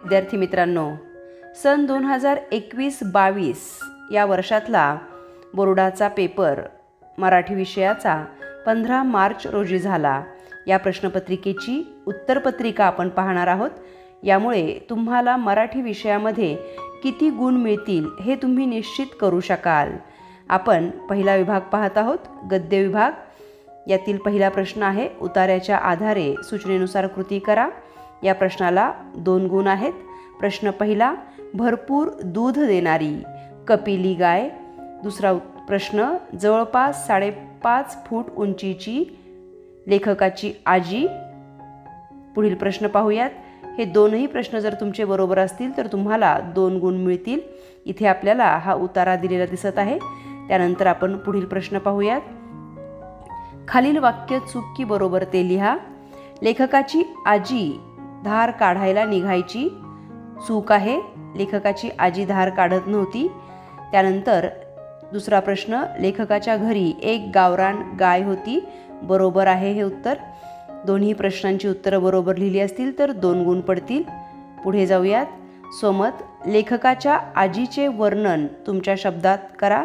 विद्यार्थी मित्रांनो, सन 2021-22 या वर्षातला बोर्डाचा पेपर मराठी विषयाचा 15 मार्च रोजी झाला. या प्रश्नपत्रिकेची उत्तरपत्रिका आपण पाहणार आहोत. यामुळे तुम्हाला मराठी विषयामध्ये किती गुण मिळतील हे तुम्ही निश्चित करू शकाल. आपण पहिला विभाग पाहत आहोत, गद्य विभाग. यातील पहिला प्रश्न आहे, उतार्याच्या आधारे सूचनेनुसार कृती करा. या प्रश्नाला 2 गुण आहेत. प्रश्न पहिला, भरपूर दूध देणारी कपिली गाय. दुसरा प्रश्न, जवळपास 5.5 फूट उंचीची लेखकाची आजी. पुढील प्रश्न पाहूयात. हे दोनही प्रश्न जर तुमचे बरोबर असतील तर तुम्हाला 2 गुण मिळतील. इथे आपल्याला हा उतारा दिलेला दिसत आहे. त्यानंतर आपण पुढील प्रश्न पाहूयात. खालील वाक्य चूक की बरोबर ते लिहा. लेखकाची आजी धार काढायला निघायची. चूक आहे, लेखकाची आजी धार काढत नव्हती. त्यानंतर दुसरा प्रश्न, लेखकाच्या घरी एक गावरान गाय होती. बरोबर आहे हे उत्तर. दोन्ही प्रश्नांची उत्तरं बरोबर लिहिली असतील तर 2 गुण पडतील. पुढे जाऊयात. सोमत, लेखकाच्या आजीचे वर्णन तुमच्या शब्दात करा.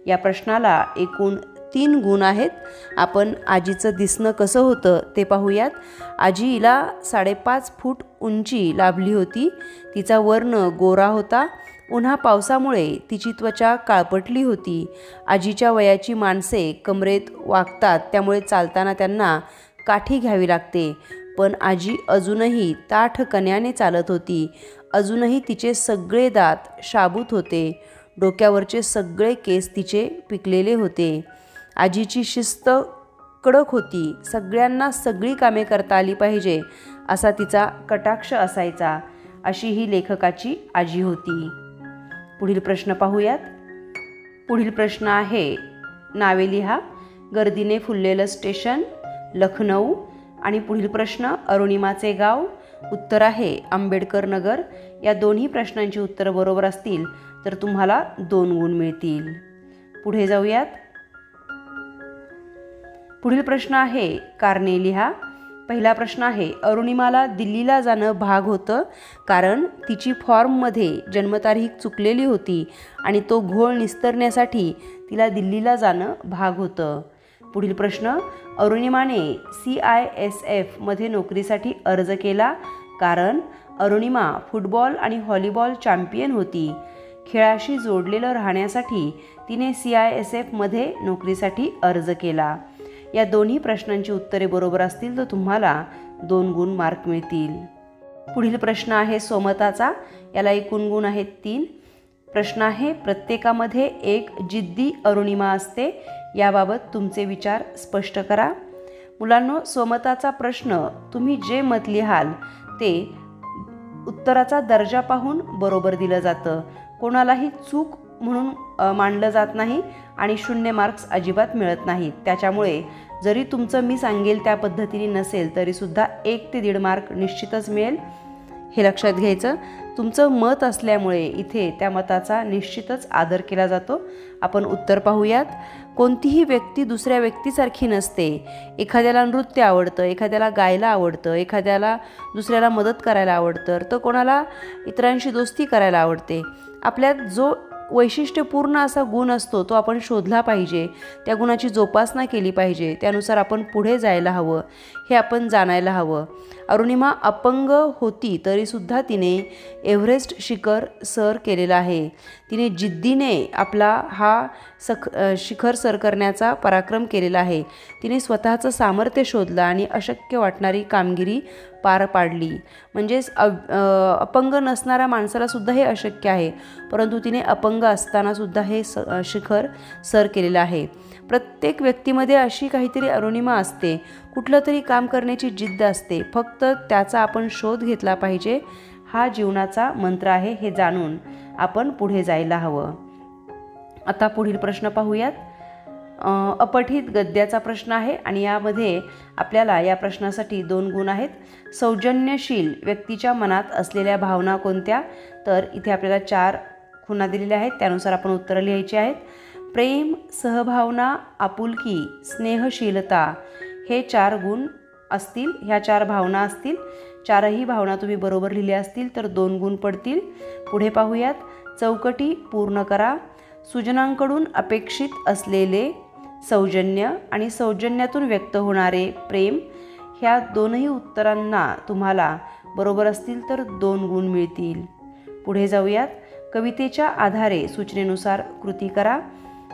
या प्रश्नाला एकूण 3 गुण आहेत. आपण आजीचं दिसणं कसं होतं ते पाहूयात. आजीला 5.5 फूट उंची लाभली होती. तिचा वर्ण गोरा होता. उन्हा पावसामुळे तिची त्वचा काळपटली होती. आजीच्या वयाची माणसे कमरेत वाकतात, त्यामुळे चालताना त्यांना काठी घ्यावी लागते. पण आजी अजूनही ताठ कण्याने चालत होती. अजूनही तिचे सगळे दात शाबूत होते. डोक्यावरचे सगळे केस तिचे पिकलेले होते. आजीची शिस्त कडक होती. सगळ्यांना सगळी कामे करता आली पाहिजे असा तिचा कटाक्ष असायचा. अशी ही लेखकाची आजी होती. पुढील प्रश्न पाहूयात. पुढील प्रश्न आहे, नावे लिहा. गर्दीने फुललेलं स्टेशन, लखनऊ. आणि पुढील प्रश्न, अरुणिमाचे गाव. उत्तर आहे आंबेडकर नगर. या दोन्ही प्रश्नांची उत्तरं बरोबर असतील तर तुम्हाला 2 गुण मिळतील. पुढे जाऊयात. पुढील प्रश्न आहे, कारणे लिहा. पहिला प्रश्न आहे, अरुणिमाला दिल्लीला जाणं भाग होतं कारण तिची फॉर्ममध्ये जन्मतारीख चुकलेली होती आणि तो घोळ निस्तरण्यासाठी तिला दिल्लीला जाणं भाग होतं. पुढील प्रश्न, अरुणिमाने CISF मध्ये नोकरीसाठी अर्ज केला कारण अरुणिमा फुटबॉल आणि व्हॉलीबॉल चॅम्पियन होती. खेळाशी जोडलेलं राहण्यासाठी तिने CISF मध्ये नोकरीसाठी अर्ज केला. या दोन्ही प्रश्नांची उत्तरे बरोबर असतील तर तुम्हाला 2 गुण मार्क मिळतील. पुढील प्रश्न आहे सोमताचा. याला एकूण गुण आहेत 3. प्रश्न आहे, प्रत्येकामध्ये एक जिद्दी अरुणिमा असते. याबाबत तुमचे विचार स्पष्ट करा. मुलांनो, सोमताचा प्रश्न तुम्ही जे मत लिहाल ते उत्तराचा दर्जा पाहून बरोबर दिलं जातं. कोणालाही चूक म्हणून मानलं जात नाही आणि 0 मार्क्स अजिबात मिळत नाहीत. त्याच्यामुळे जरी तुमचं मी सांगेल त्या पद्धतीने नसेल तरीसुद्धा 1 ते 1.5 मार्क निश्चितच मिळेल. हे लक्षात घ्यायचं. तुमचं मत असल्यामुळे इथे त्या मताचा निश्चितच आदर केला जातो. आपण उत्तर पाहूयात. कोणतीही व्यक्ती दुसऱ्या व्यक्तीसारखी नसते. एखाद्याला नृत्य आवडतं, एखाद्याला गायला आवडतं, एखाद्याला दुसऱ्याला मदत करायला आवडतं, तर कोणाला इतरांशी दोस्ती करायला आवडते. आपल्यात जो वैशिष्ट्यपूर्ण असा गुण असतो तो आपण शोधला पाहिजे. त्या गुणाची जोपासना केली पाहिजे. त्यानुसार आपण पुढे जायला हवं, हे आपण जाणायला हवं. अरुणिमा अपंग होती तरीसुद्धा तिने एव्हरेस्ट शिखर सर केलेला आहे. तिने जिद्दीने आपला हा शिखर सर करण्याचा पराक्रम केलेला आहे. तिने स्वतःचं सामर्थ्य शोधलं आणि अशक्य वाटणारी कामगिरी पार पाडली. म्हणजेच अपंग नसणाऱ्या माणसाला सुद्धा हे अशक्य आहे, परंतु तिने अपंग असतानासुद्धा हे शिखर सर केलेलं आहे. प्रत्येक व्यक्तीमध्ये अशी काहीतरी अरुणिमा असते. कुठलं तरी काम करण्याची जिद्द असते. फक्त त्याचा आपण शोध घेतला पाहिजे. हा जीवनाचा मंत्र आहे. हे जाणून आपण पुढे जायला हवं. आता पुढील प्रश्न पाहूयात. अपठित गद्याचा प्रश्न आहे आणि यामध्ये आपल्याला या प्रश्नासाठी 2 गुण आहेत. सौजन्यशील व्यक्तीच्या मनात असलेल्या भावना कोणत्या? तर इथे आपल्याला 4 खुणा दिलेल्या आहेत. त्यानुसार आपण उत्तरं लिहायची आहेत. प्रेम, सहभावना, आपुलकी, स्नेहशीलता हे 4 गुण असतील, ह्या 4 भावना असतील, 4ही भावना तुम्ही बरोबर लिहिल्या असतील तर 2 गुण पडतील. पुढे पाहूयात. चौकटी पूर्ण करा. सुजनांकडून अपेक्षित असलेले सौजन्य आणि सौजन्यातून व्यक्त होणारे प्रेम, ह्या दोनही उत्तरांना तुम्हाला बरोबर असतील तर 2 गुण मिळतील. पुढे जाऊयात. कवितेच्या आधारे सूचनेनुसार कृती करा.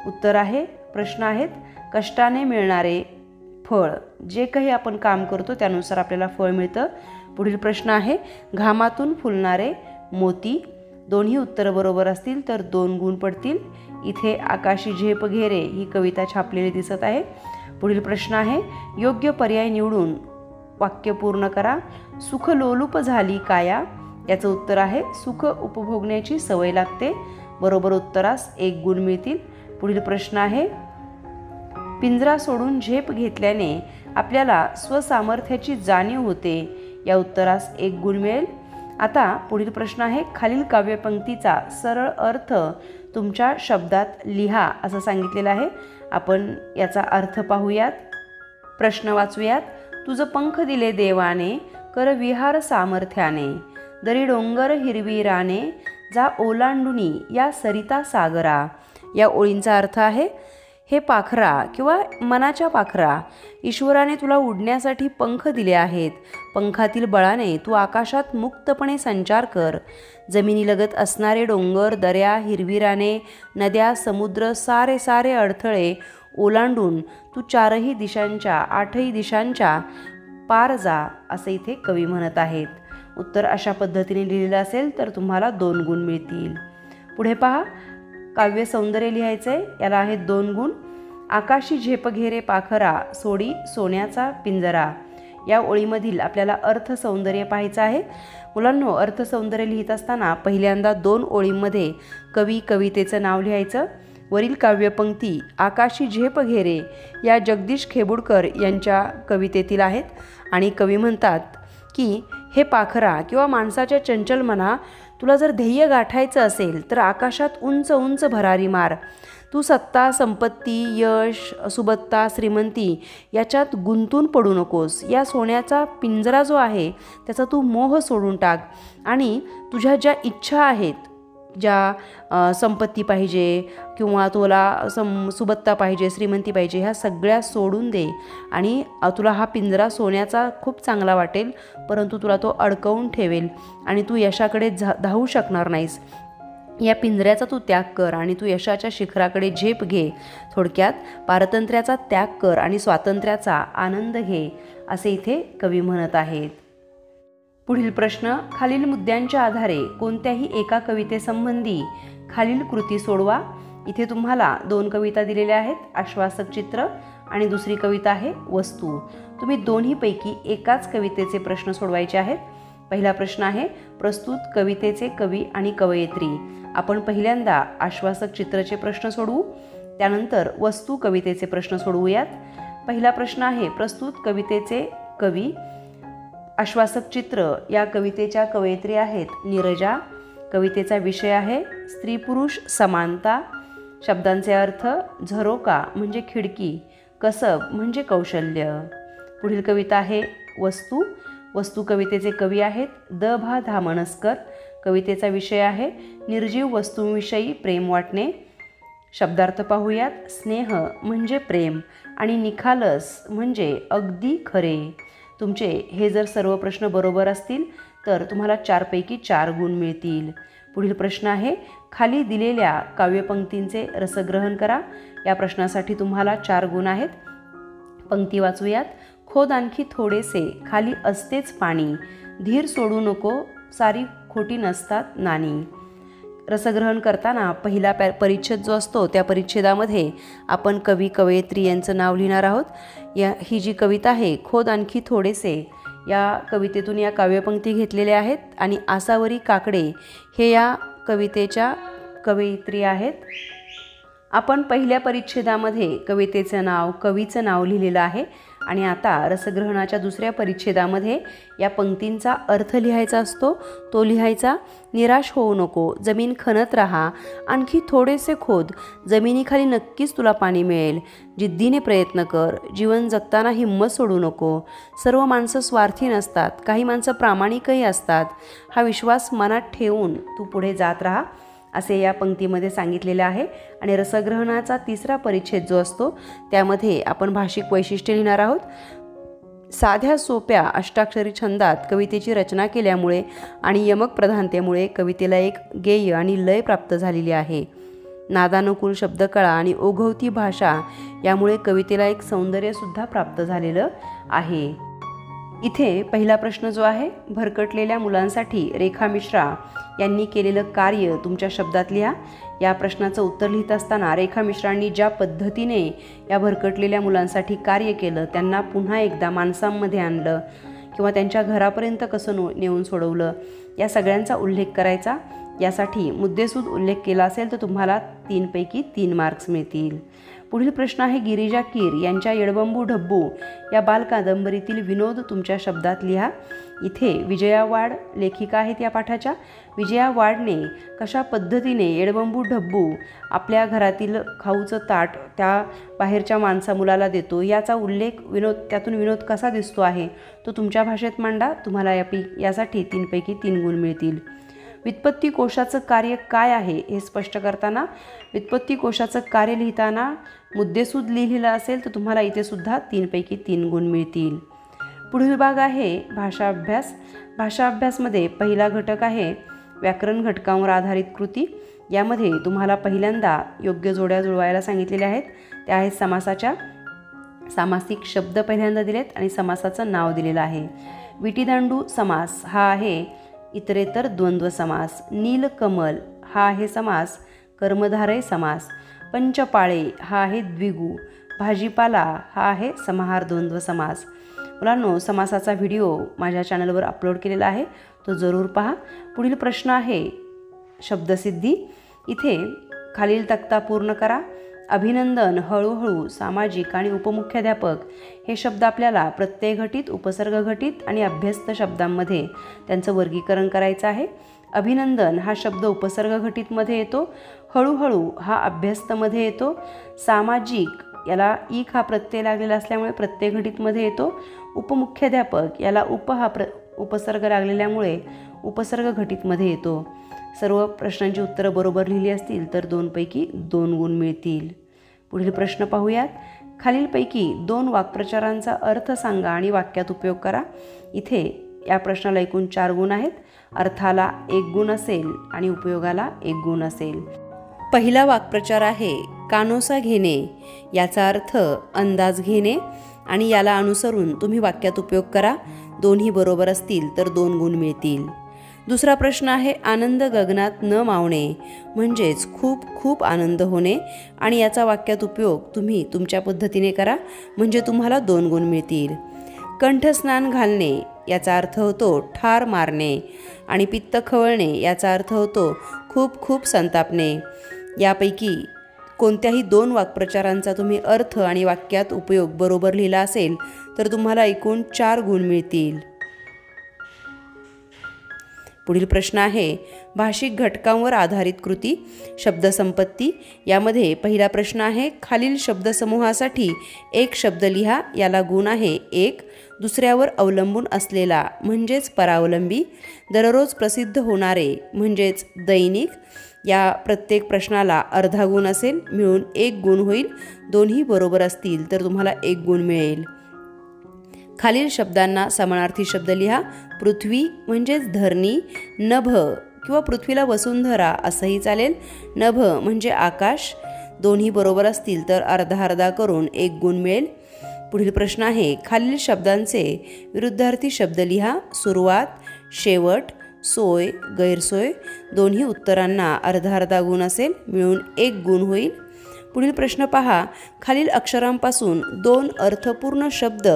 उत्तर आहे, प्रश्न आहेत. कष्टाने मिळणारे फळ, जे काही आपण काम करतो त्यानुसार आपल्याला फळ मिळतं. पुढील प्रश्न आहे, घामातून फुलणारे मोती. दोन्ही उत्तरं बरोबर असतील तर 2 गुण पडतील. इथे आकाशी झेप घेरे ही कविता छापलेली दिसत आहे. पुढील प्रश्न आहे, योग्य पर्याय निवडून वाक्य पूर्ण करा. सुख लोलुप झाली काया. याचं उत्तर आहे, सुख उपभोगण्याची सवय लागते. बरोबर उत्तरास 1 गुण मिळतील. पुढील प्रश्न आहे, पिंजरा सोडून झेप घेतल्याने आपल्याला स्वसामर्थ्याची जाणीव होते. या उत्तरास 1 गुण मिळेल. आता पुढील प्रश्न आहे, खालील काव्यपंक्तीचा सरळ अर्थ तुमच्या शब्दात लिहा असं सांगितलेलं आहे. आपण याचा अर्थ पाहूयात. प्रश्न वाचूयात. तुझं पंख दिले देवाने, कर विहार सामर्थ्याने. दरी डोंगर हिरवी राने, जा ओलांडुनी या सरिता सागरा. या ओळींचा अर्थ आहे, हे पाखरा किंवा मनाच्या पाखरा, ईश्वराने तुला उडण्यासाठी पंख दिले आहेत. पंखातील बळाने तू आकाशात मुक्तपणे संचार कर. जमिनीलगत असणारे डोंगर, दऱ्या, हिरवी राने, नद्या, समुद्र, सारे सारे अडथळे ओलांडून तू 4ही दिशांच्या 8ही दिशांच्या पार जा, असं इथे कवी म्हणत आहेत. उत्तर अशा पद्धतीने लिहिलेलं असेल तर तुम्हाला 2 गुण मिळतील. पुढे पहा. काव्य सौंदर्य लिहायचं आहे. याला आहेत 2 गुण. आकाशी झेप घेरे पाखरा, सोडी सोन्याचा पिंजरा. या ओळीमधील आपल्याला अर्थ सौंदर्य पाहायचं आहे. मुलांनो, अर्थ सौंदर्य लिहित असताना पहिल्यांदा 2 ओळींमध्ये कवी कवितेचं नाव लिहायचं. वरील काव्यपंक्ती आकाशी झेप घेरे या जगदीश खेबुडकर यांच्या कवितेतील आहेत आणि कवी म्हणतात की हे पाखरा किंवा माणसाच्या चंचल मना, तुला जर ध्येय गाठायचं असेल तर आकाशात उंच उंच भरारी मार. तू सत्ता, संपत्ती, यश, सुबत्ता, श्रीमंती याच्यात गुंतून पडू नकोस. या सोन्याचा पिंजरा जो आहे त्याचा तू मोह सोडून टाक आणि तुझ्या ज्या इच्छा आहेत, ज्या संपत्ती पाहिजे किंवा तुला सुबत्ता पाहिजे, श्रीमंती पाहिजे, ह्या सगळ्या सोडून दे आणि तुला हा पिंजरा सोन्याचा खूप चांगला वाटेल, परंतु तुला तो अडकवून ठेवेल आणि तू यशाकडे धावू शकणार नाहीस. या पिंजऱ्याचा तू त्याग कर आणि तू यशाच्या शिखराकडे झेप घे. थोडक्यात पारतंत्र्याचा त्याग कर आणि स्वातंत्र्याचा आनंद घे, असे इथे कवी म्हणत आहेत. पुढील प्रश्न, खालील मुद्द्यांच्या आधारे कोणत्याही एका कवितेसंबंधी खालील कृती सोडवा. इथे तुम्हाला 2 कविता दिलेल्या आहेत, आश्वासक चित्र आणि दुसरी कविता आहे वस्तू. तुम्ही दोन्हीपैकी एकाच कवितेचे प्रश्न सोडवायचे आहेत. पहिला प्रश्न आहे, प्रस्तुत कवितेचे कवी आणि कवयित्री. आपण पहिल्यांदा आश्वासक चित्रचे प्रश्न सोडवू, त्यानंतर वस्तू कवितेचे प्रश्न सोडवूयात. पहिला प्रश्न आहे, प्रस्तुत कवितेचे कवी. आश्वासक चित्र या कवितेच्या कवयित्री आहेत नीरजा. कवितेचा विषय आहे स्त्री पुरुष समानता. शब्दांचे अर्थ, झरोका म्हणजे खिडकी, कसब म्हणजे कौशल्य. पुढील कविता आहे वस्तू. वस्तू कवितेचे कवी आहेत द भा धामणस्कर. कवितेचा विषय आहे निर्जीव वस्तूंविषयी प्रेम वाटणे. शब्दार्थ पाहूयात. स्नेह म्हणजे प्रेम आणि निखालस म्हणजे अगदी खरे. तुमचे हे जर सर्व प्रश्न बरोबर असतील तर तुम्हाला 4 पैकी 4 गुण मिळतील. पुढील प्रश्न आहे, खाली दिलेल्या काव्यपंक्तींचे रसग्रहण करा. या प्रश्नासाठी तुम्हाला 4 गुण आहेत. पंक्ती वाचूयात. खोद आणखी थोडेसे, खाली असतेच पाणी. धीर सोडू नको, सारी खोटी नसतात नाणी. रसग्रहण करताना पहिला परिच्छेद जो असतो त्या परिच्छेदामध्ये आपण कवी कवयित्री यांचं नाव लिहिणार आहोत. ही जी कविता आहे खोद आणखी थोडेसे, या कवितेतून या काव्यपंक्ती घेतलेल्या आहेत आणि आसावरी काकडे हे या कवितेच्या कवयित्री आहेत. आपण पहिल्या परिच्छेदामध्ये कवितेचं नाव, कवीचं नाव लिहिलेलं आहे आणि आता रसग्रहणाच्या दुसऱ्या परिच्छेदामध्ये या पंक्तींचा अर्थ लिहायचा असतो, तो लिहायचा. निराश होऊ नको, जमीन खणत राहा, आणखी थोडेसे खोद, जमिनीखाली नक्कीच तुला पाणी मिळेल. जिद्दीने प्रयत्न कर, जीवन जगताना हिंमत सोडू नको. सर्व माणसं स्वार्थी नसतात, काही माणसं प्रामाणिकही असतात. हा विश्वास मनात ठेवून तू पुढे जात राहा, असे या पंक्तीमध्ये सांगितलेले आहे. आणि रसग्रहणाचा तिसरा परिच्छेद जो असतो त्यामध्ये आपण भाषिक वैशिष्ट्ये लिहिणार आहोत. साध्या सोप्या अष्टाक्षरी छंदात कवितेची रचना केल्यामुळे आणि यमक प्रधानतेमुळे कवितेला एक गेय आणि लय प्राप्त झालेली आहे. नादानुकूल शब्दकळा आणि ओघवती भाषा यामुळे कवितेला एक सौंदर्यसुद्धा प्राप्त झालेलं आहे. इथे पहिला प्रश्न जो आहे, भरकटलेल्या मुलांसाठी रेखा मिश्रा यांनी केलेलं कार्य तुमच्या शब्दात लिहा. या प्रश्नाचं उत्तर लिहित असताना रेखा मिश्रांनी ज्या पद्धतीने या भरकटलेल्या मुलांसाठी कार्य केलं, त्यांना पुन्हा एकदा माणसांमध्ये आणलं किंवा त्यांच्या घरापर्यंत कसं नेऊन सोडवलं, या सगळ्यांचा उल्लेख करायचा. यासाठी मुद्देसूद उल्लेख केला असेल तर तुम्हाला 3 पैकी 3 मार्क्स मिळतील. पुढील प्रश्न आहे, गिरिजा कीर यांच्या येडबंबू ढब्बू या बालकादंबरीतील विनोद तुमच्या शब्दात लिहा. इथे विजया वाड लेखिका आहेत या पाठाच्या. विजया वाडने कशा पद्धतीने येडबंबू ढब्बू आपल्या घरातील खाऊचं ताट त्या बाहेरच्या मुलाला देतो, याचा उल्लेख त्यातून विनोद कसा दिसतो आहे तो तुमच्या भाषेत मांडा. तुम्हाला यासाठी 3 पैकी 3 गुण मिळतील. व्युत्पत्ती कोशाचं कार्य काय आहे हे स्पष्ट करताना व्युत्पत्ती कोशाचं कार्य लिहिताना मुद्देसूद लिहिलेलं असेल तर तुम्हाला इथे सुद्धा 3 पैकी 3 गुण मिळतील. पुढील भाग आहे भाषा अभ्यास. भाषा अभ्यासमध्ये पहिला घटक आहे व्याकरण घटकांवर आधारित कृती. यामध्ये तुम्हाला पहिल्यांदा योग्य जोड्या जुळवायला सांगितलेल्या आहेत. त्या आहेत समासाच्या. सामासिक शब्द पहिल्यांदा दिलेत आणि समासाचं नाव दिलेलं आहे. विटीदांडू समास हा आहे इतरेतर द्वंद्व समास. नीलकमल हा आहे समास कर्मधारय समास. पंचपाळे हा आहे द्विगु. भाजीपाला हा आहे समाहार द्वंद्व समास. मुलांनो, समासाचा व्हिडिओ माझ्या चॅनलवर अपलोड केलेला आहे, तो जरूर पहा. पुढील प्रश्न आहे शब्दसिद्धी. इथे खालील तक्ता पूर्ण करा. अभिनंदन, हळूहळू, सामाजिक आणि उपमुख्याध्यापक हे शब्द आपल्याला प्रत्ययघटित, उपसर्गघटित आणि अभ्यस्त शब्दांमध्ये त्यांचं वर्गीकरण करायचं आहे. अभिनंदन हा शब्द उपसर्गघटितमध्ये येतो. हळूहळू हा अभ्यस्तमध्ये येतो. सामाजिक याला ईक हा प्रत्यय लागलेला असल्यामुळे प्रत्ययघटितमध्ये येतो. उपमुख्याध्यापक याला उपसर्ग लागलेल्यामुळे उपसर्ग घटितमध्ये येतो. सर्व प्रश्नांची उत्तरं बरोबर लिहिली असतील तर 2 पैकी 2 गुण मिळतील. पुढील प्रश्न पाहूयात. खालीलपैकी 2 वाक्प्रचारांचा अर्थ सांगा आणि वाक्यात उपयोग करा. इथे या प्रश्नाला एकूण 4 गुण आहेत. अर्थाला 1 गुण असेल आणि उपयोगाला 1 गुण असेल. पहिला वाक्प्रचार आहे कानोसा घेणे. याचा अर्थ अंदाज घेणे आणि याला अनुसरून तुम्ही वाक्यात उपयोग करा. दोन्ही बरोबर असतील तर 2 गुण मिळतील. दुसरा प्रश्न आहे आनंद गगनात न मावणे, म्हणजेच खूप खूप आनंद होणे आणि याचा वाक्यात उपयोग तुम्ही तुमच्या पद्धतीने करा, म्हणजे तुम्हाला 2 गुण मिळतील. कंठस्नान घालणे याचा अर्थ होतो ठार मारणे आणि पित्त खवळणे याचा अर्थ होतो खूप खूप संतापणे. यापैकी कोणत्याही 2 वाक्प्रचारांचा तुम्ही अर्थ आणि वाक्यात उपयोग बरोबर लिहिला असेल तर तुम्हाला एकूण 4 गुण मिळतील. पुढील प्रश्न आहे भाषिक घटकांवर आधारित कृती. शब्दसंपत्ती. यामध्ये पहिला प्रश्न आहे खालील शब्दसमूहासाठी एक शब्द लिहा. याला गुण आहे 1. दुसऱ्यावर अवलंबून असलेला म्हणजेच परावलंबी. दररोज प्रसिद्ध होणारे म्हणजेच दैनिक. या प्रत्येक प्रश्नाला अर्धा गुण असेल, मिळून 1 गुण होईल. दोन्ही बरोबर असतील तर तुम्हाला 1 गुण मिळेल. खालील शब्दांना समानार्थी शब्द लिहा. पृथ्वी म्हणजेच धरणी. नभ किंवा पृथ्वीला वसुंधरा असंही चालेल. नभ म्हणजे आकाश. दोन्ही बरोबर असतील तर अर्धा अर्धा करून 1 गुण मिळेल. पुढील प्रश्न आहे खालील शब्दांचे विरुद्धार्थी शब्द लिहा. सुरुवात, शेवट, सोय, गैरसोय. दोन्ही उत्तरांना अर्धा अर्धा गुण असेल, मिळून 1 गुण होईल. पुढील प्रश्न पहा, खालील अक्षरांपासून 2 अर्थपूर्ण शब्द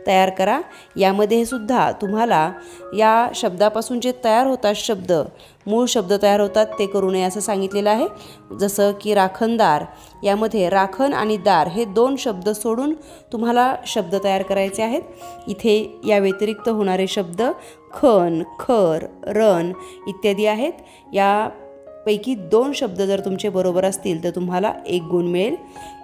तयार करा. यामध्ये सुद्धा तुम्हाला या शब्दापासून जे तयार होतात शब्द, मूळ शब्द तयार होतात ते करू नये असं सांगितलेलं आहे. जसं की राखणदार, यामध्ये राखण आणि दार हे 2 शब्द सोडून तुम्हाला शब्द तयार करायचे आहेत. इथे या व्यतिरिक्त होणारे शब्द खण, खर, रण इत्यादी आहेत. यापैकी 2 शब्द जर तुमचे बरोबर असतील तर तुम्हाला 1 गुण मिळेल.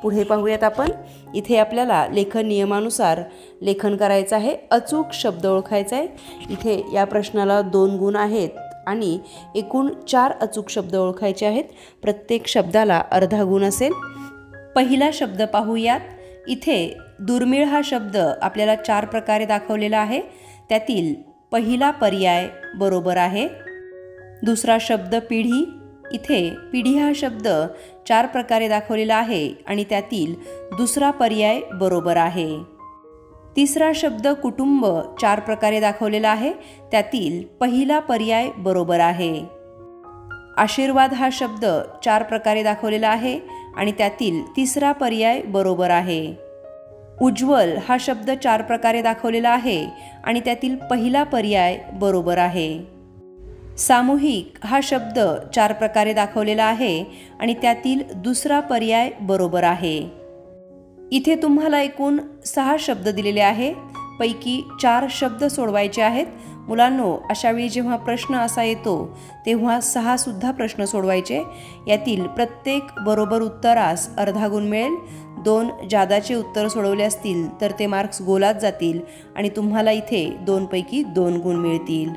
पुढे पाहूयात आपण. इथे आपल्याला लेखन नियमानुसार लेखन करायचं आहे. अचूक शब्द ओळखायचा आहे. इथे या प्रश्नाला 2 गुण आहेत आणि एकूण 4 अचूक शब्द ओळखायचे आहेत. प्रत्येक शब्दाला अर्धा गुण असेल. पहिला शब्द पाहूयात. इथे दुर्मिळ हा शब्द आपल्याला 4 प्रकारे दाखवलेला आहे. त्यातील पहिला पर्याय बरोबर आहे. दुसरा शब्द पिढी. इथे पिढी हा शब्द 4 प्रकारे दाखवलेला आहे आणि त्यातील दुसरा पर्याय बरोबर आहे. तिसरा शब्द कुटुंब 4 प्रकारे दाखवलेला आहे. त्यातील पहिला पर्याय बरोबर आहे. आशीर्वाद हा शब्द 4 प्रकारे दाखवलेला आहे आणि त्यातील तिसरा पर्याय बरोबर आहे. उज्ज्वल हा शब्द 4 प्रकारे दाखवलेला आहे आणि त्यातील पहिला पर्याय बरोबर आहे. सामूहिक हा शब्द 4 प्रकारे दाखवलेला आहे आणि त्यातील दुसरा पर्याय बरोबर आहे. इथे तुम्हाला एकूण 6 शब्द दिलेले आहे. पैकी 4 शब्द सोडवायचे आहेत. मुलांनो, अशावेळी जेव्हा प्रश्न असा येतो तेव्हा 6 सुद्धा प्रश्न सोडवायचे. यातील प्रत्येक बरोबर उत्तरास अर्धा गुण मिळेल. 2 जादाचे उत्तर सोडवले असतील तर ते मार्क्स गोलात जातील आणि तुम्हाला इथे 2 पैकी 2 गुण मिळतील.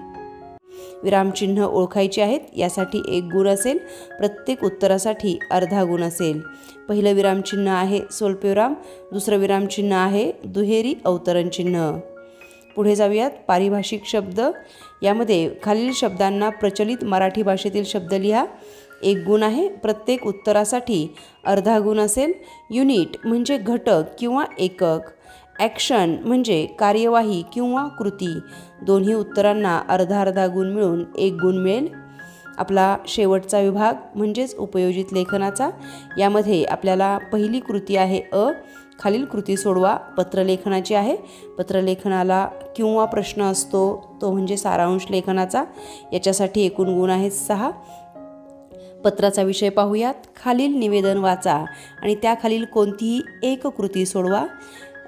विरामचिन्ह ओळखायचे आहेत. यासाठी 1 गुण असेल. प्रत्येक उत्तरासाठी अर्धा गुण असेल. पहिलं विरामचिन्ह आहे स्वल्पविराम. दुसरं विरामचिन्ह आहे दुहेरी अवतरण चिन्ह. पुढे जाऊयात. पारिभाषिक शब्द. यामध्ये खालील शब्दांना प्रचलित मराठी भाषेतील शब्द लिहा. 1 गुण आहे. प्रत्येक उत्तरासाठी अर्धा गुण असेल. युनिट म्हणजे घटक किंवा एकक. ॲक्शन म्हणजे कार्यवाही किंवा कृती. दोन्ही उत्तरांना अर्धा अर्धा गुण मिळून 1 गुण मिळेल. आपला शेवटचा विभाग म्हणजेच उपयोजित लेखनाचा. यामध्ये आपल्याला पहिली कृती आहे अ. खालील कृती सोडवा. पत्रलेखनाची आहे. पत्रलेखनाला किंवा प्रश्न असतो तो म्हणजे सारांश लेखनाचा. याच्यासाठी एकूण गुण आहेत 6. पत्राचा विषय पाहूयात. खालील निवेदन वाचा आणि त्याखालील कोणतीही एक कृती सोडवा.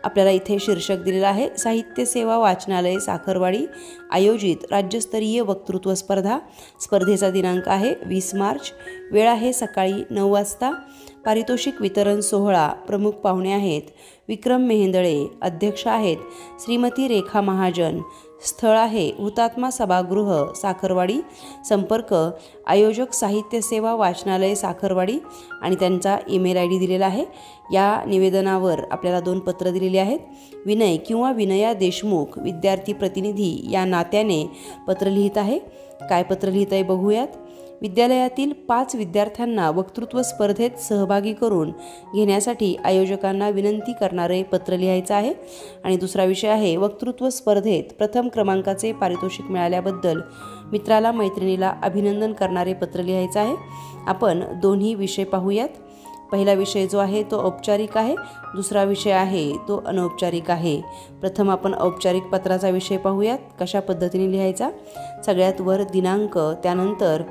आपल्याला इथे शीर्षक दिलेलं आहे. साहित्य सेवा वाचनालय साखरवाडी आयोजित राज्यस्तरीय वक्तृत्व स्पर्धा. स्पर्धेचा दिनांक आहे 20 मार्च. वेळ आहे सकाळी 9 वाजता. पारितोषिक वितरण सोहळा. प्रमुख पाहुणे आहेत विक्रम मेहेंदळे. अध्यक्ष आहेत श्रीमती रेखा महाजन. स्थळ आहे हुतात्मा सभागृह साखरवाडी. संपर्क आयोजक साहित्य सेवा वाचनालय साखरवाडी आणि त्यांचा ईमेल ID दिलेला आहे. या निवेदनावर आपल्याला 2 पत्र दिलेली आहेत. विनय किंवा विनया देशमुख विद्यार्थी प्रतिनिधी या नात्याने पत्र लिहित आहे. काय पत्र लिहित आहे बघूयात. विद्यालयातील 5 विद्यार्थ्यांना वक्तृत्व स्पर्धेत सहभागी करून घेण्यासाठी आयोजकांना विनंती करणारे पत्र लिहायचं आहे. आणि दुसरा विषय आहे वक्तृत्व स्पर्धेत प्रथम क्रमांकाचे पारितोषिक मिळाल्याबद्दल मित्राला मैत्रिणीला अभिनंदन करणारे पत्र लिहायचं आहे. आपण दोन्ही विषय पाहूयात. पहिला विषय जो आहे तो औपचारिक आहे. दुसरा विषय आहे तो अनौपचारिक आहे. प्रथम आपण औपचारिक पत्राचा विषय पाहूयात. कशा पद्धतीने लिहायचा. सगळ्यात वर दिनांक, त्यानंतर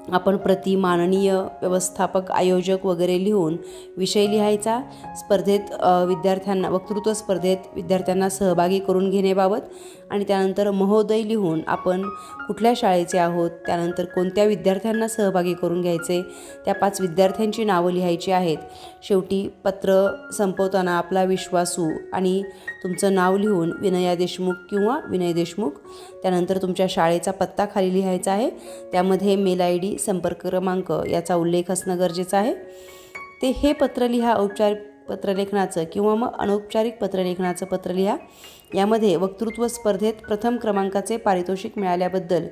आपण प्रति माननीय व्यवस्थापक आयोजक वगैरे लिहून विषय लिहायचा. स्पर्धेत विद्यार्थ्यांना वक्तृत्व स्पर्धेत विद्यार्थ्यांना सहभागी करून घेण्याबाबत आणि त्यानंतर महोदय लिहून आपण कुठल्या शाळेचे आहोत, त्यानंतर कोणत्या विद्यार्थ्यांना सहभागी करून घ्यायचे, त्या 5 विद्यार्थ्यांची नावं लिहायची आहेत. शेवटी पत्र संपवताना आपला विश्वासू आणि तुमचं नाव लिहून विनया देशमुख किंवा विनय देशमुख, त्यानंतर तुमच्या शाळेचा पत्ता खाली लिहायचा आहे. त्यामध्ये मेल ID, संपर्क क्रमांक याचा उल्लेख असणं गरजेचं आहे. हे पत्र लिहा औपचारिक पत्रलेखनाचं किंवा मग अनौपचारिक पत्रलेखनाचं पत्र लिहा. यामध्ये वक्तृत्व स्पर्धेत प्रथम क्रमांकाचे पारितोषिक मिळाल्याबद्दल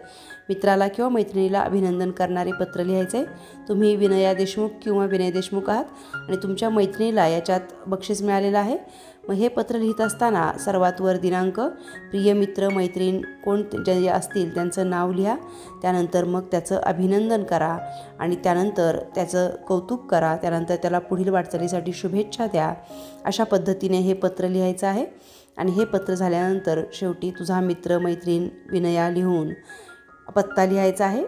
मित्राला किंवा मैत्रिणीला अभिनंदन करणारे पत्र लिहायचे. तुम्ही विनया देशमुख किंवा विनय देशमुख आहात आणि तुमच्या मैत्रिणीला याच्यात बक्षीस मिळालेलं आहे. मग हे पत्र लिहित असताना सर्वात वर दिनांक, प्रिय मित्र मैत्रीण कोण जे असतील त्यांचं नाव लिहा. त्यानंतर मग त्याचं अभिनंदन करा आणि त्यानंतर त्याचं कौतुक करा. त्यानंतर त्याला पुढील वाटचालीसाठी शुभेच्छा द्या. अशा पद्धतीने हे पत्र लिहायचं आहे. आणि हे पत्र झाल्यानंतर शेवटी तुझा मित्र मैत्रीण विनया लिहून पत्ता लिहायचा आहे,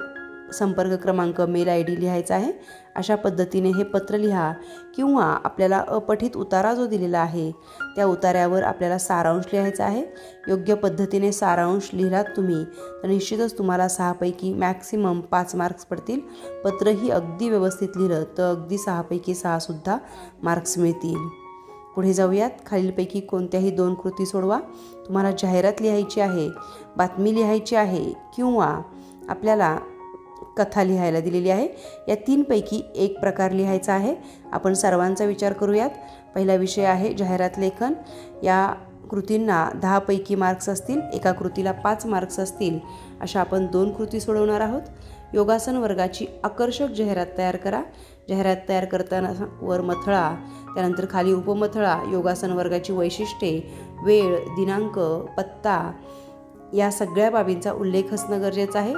संपर्क क्रमांक, मेल ID लिहायचा आहे. अशा पद्धतीने हे पत्र लिहा. किंवा आपल्याला अपठित उतारा जो दिलेला आहे त्या उतार्यावर आपल्याला सारांश लिहायचा आहे. योग्य पद्धतीने सारांश लिहिलात तुम्ही तर निश्चितच तुम्हाला 6 पैकी मॅक्सिमम 5 मार्क्स पडतील. पत्रही अगदी व्यवस्थित लिहिलं तर अगदी 6 पैकी 6 सुद्धा मार्क्स मिळतील. पुढे जाऊयात. खालीलपैकी कोणत्याही 2 कृती सोडवा. तुम्हाला जाहिरात लिहायची आहे, बातमी लिहायची आहे किंवा आपल्याला कथा लिहायला दिलेली आहे. या 3 पैकी एक प्रकार लिहायचा आहे. आपण सर्वांचा विचार करूयात. पहिला विषय आहे जाहिरात लेखन. या कृतींना 10 पैकी मार्क्स असतील, एका कृतीला 5 मार्क्स असतील. अशा आपण 2 कृती सोडवणार आहोत. योगासन वर्गाची आकर्षक जाहिरात तयार करा. जाहिरात तयार करताना वर मथळा, त्यानंतर खाली उपमथळा, योगासन वर्गाची वैशिष्ट्ये, वेळ, दिनांक, पत्ता या सगळ्या बाबींचा उल्लेख असणं गरजेचं आहे.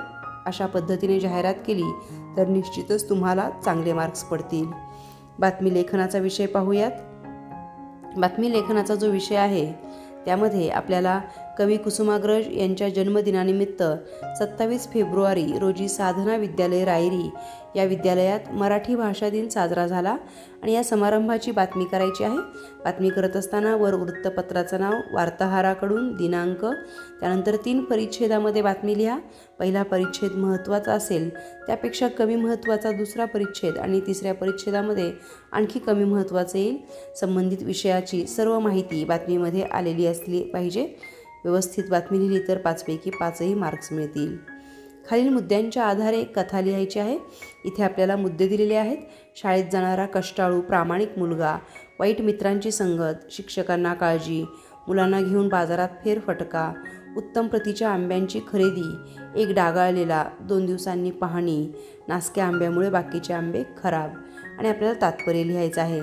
अशा पद्धतीने जाहिरात केली तर निश्चितच तुम्हाला चांगले मार्क्स पडतील. बातमी लेखनाचा विषय पाहूयात. बातमी लेखनाचा जो विषय आहे त्यामध्ये आपल्याला कवी कुसुमाग्रज यांच्या जन्मदिनानिमित्त 27 फेब्रुवारी रोजी साधना विद्यालय रायरी या विद्यालयात मराठी भाषा दिन साजरा झाला आणि या समारंभाची बातमी करायची आहे. बातमी करत असताना वर वृत्तपत्राचं नाव, वार्ताहराकडून दिनांक, त्यानंतर 3 परिच्छेदामध्ये बातमी लिहा. पहिला परिच्छेद महत्त्वाचा असेल, त्यापेक्षा कमी महत्त्वाचा दुसरा परिच्छेद आणि तिसऱ्या परिच्छेदामध्ये आणखी कमी महत्त्वाचं येईल. संबंधित विषयाची सर्व माहिती बातमीमध्ये आलेली असली पाहिजे. व्यवस्थित बातमी लिहिली तर 5 पैकी 5ही मार्क्स मिळतील. खालील मुद्द्यांच्या आधारे कथा लिहायची आहे. इथे आपल्याला मुद्दे दिलेले आहेत. शाळेत जाणारा कष्टाळू प्रामाणिक मुलगा, वाईट मित्रांची संगत, शिक्षकांना काळजी, मुलांना घेऊन बाजारात फेरफटका, उत्तम प्रतीच्या आंब्यांची खरेदी, एक डागाळलेला, 2 दिवसांनी पाहणी, नासक्या आंब्यामुळे बाकीचे आंबे खराब. आणि आपल्याला तात्पर्य लिहायचं आहे.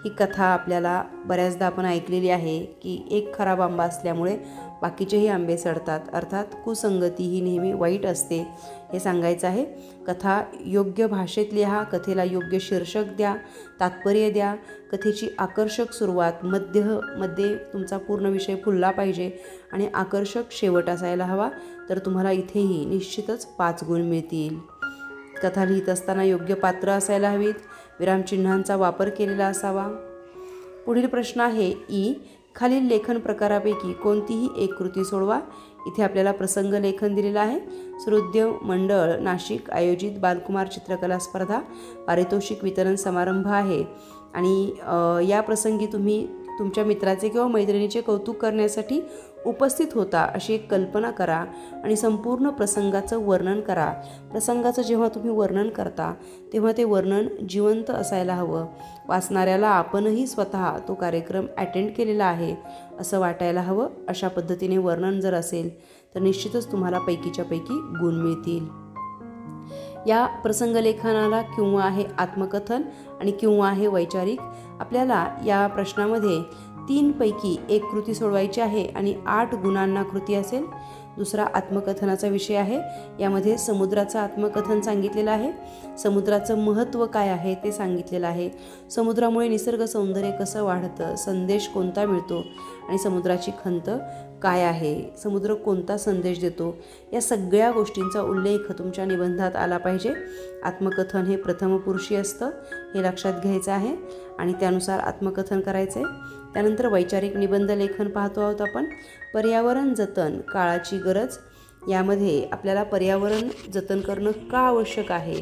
ही कथा आपल्याला बऱ्याचदा आपण ऐकलेली आहे की एक खराब आंबा असल्यामुळे बाकीचेही आंबे सडतात. अर्थात कुसंगती ही नेहमी वाईट असते हे सांगायचं आहे. कथा योग्य भाषेत लिहा. कथेला योग्य शीर्षक द्या, तात्पर्य द्या. कथेची आकर्षक सुरुवात, मध्ये तुमचा पूर्ण विषय फुलला पाहिजे आणि आकर्षक शेवट असायला हवा. तर तुम्हाला इथेही निश्चितच 5 गुण मिळतील. कथा लिहित असताना योग्य पात्र असायला हवीत. विरामचिन्हांचा वापर केलेला असावा. पुढील प्रश्न आहे ई. खालील लेखन प्रकारापैकी कोणतीही एक कृती सोडवा. इथे आपल्याला प्रसंग लेखन दिलेलं आहे. सृद्य मंडळ नाशिक आयोजित बालकुमार चित्रकला स्पर्धा पारितोषिक वितरण समारंभ आहे आणि या प्रसंगी तुम्ही तुमच्या मित्राचे किंवा मैत्रिणीचे कौतुक करण्यासाठी उपस्थित होता अशी एक कल्पना करा आणि संपूर्ण प्रसंगाचं वर्णन करा. प्रसंगाचं जेव्हा तुम्ही वर्णन करता तेव्हा ते वर्णन जिवंत असायला हवं. वाचणाऱ्याला आपणही स्वतः तो कार्यक्रम अटेंड केलेला आहे असं वाटायला हवं. अशा पद्धतीने वर्णन जर असेल तर निश्चितच तुम्हाला पैकीच्या पैकी गुण मिळतील. या प्रसंगलेखनाला किंवा आहे आत्मकथन आणि किंवा आहे वैचारिक. आपल्याला या प्रश्नामध्ये 3 पैकी एक कृती सोडवायची आहे आणि 8 गुणांना कृती असेल. दुसरा आत्मकथनाचा विषय आहे. यामध्ये समुद्राचं आत्मकथन सांगितलेलं आहे. समुद्राचं महत्त्व काय आहे ते सांगितलेलं आहे. समुद्रामुळे निसर्ग सौंदर्य कसं वाढतं, संदेश कोणता मिळतो आणि समुद्राची खंत काय आहे, समुद्र कोणता संदेश देतो, या सगळ्या गोष्टींचा उल्लेख तुमच्या निबंधात आला पाहिजे. आत्मकथन हे प्रथमपुरुषी असतं हे लक्षात घ्यायचं आहे आणि त्यानुसार आत्मकथन करायचं आहे. त्यानंतर वैचारिक निबंध लेखन पाहतो आहोत आपण. पर्यावरण जतन काळाची गरज. यामध्ये आपल्याला पर्यावरण जतन करणं का आवश्यक आहे,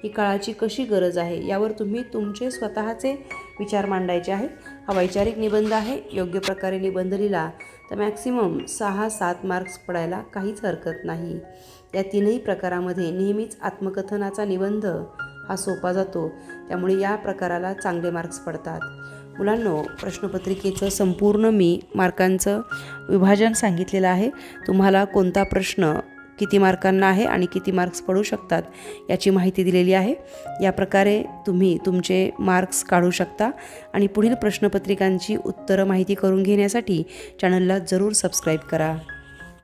ही काळाची कशी गरज आहे, यावर तुम्ही तुमचे स्वतःचे विचार मांडायचे आहेत. हा वैचारिक निबंध आहे. योग्य प्रकारे निबंध लिहिला तर मॅक्सिमम 6-7 मार्क्स पडायला काहीच हरकत नाही. या 3ही प्रकारामध्ये नेहमीच आत्मकथनाचा निबंध हा सोपा जातो, त्यामुळे या प्रकाराला चांगले मार्क्स पडतात. मुलांनो, प्रश्नपत्रिकेचं संपूर्ण मी मार्कांचं विभाजन सांगितलेलं आहे. तुम्हाला कोणता प्रश्न किती मार्कांना आहे आणि किती मार्क्स पडू शकतात याची माहिती दिलेली आहे। या प्रकारे तुम्ही तुमचे मार्क्स काढू शकता आणि पुढील प्रश्नपत्रिकांची उत्तरं माहिती करून घेण्यासाठी चॅनलला जरूर सबस्क्राईब करा।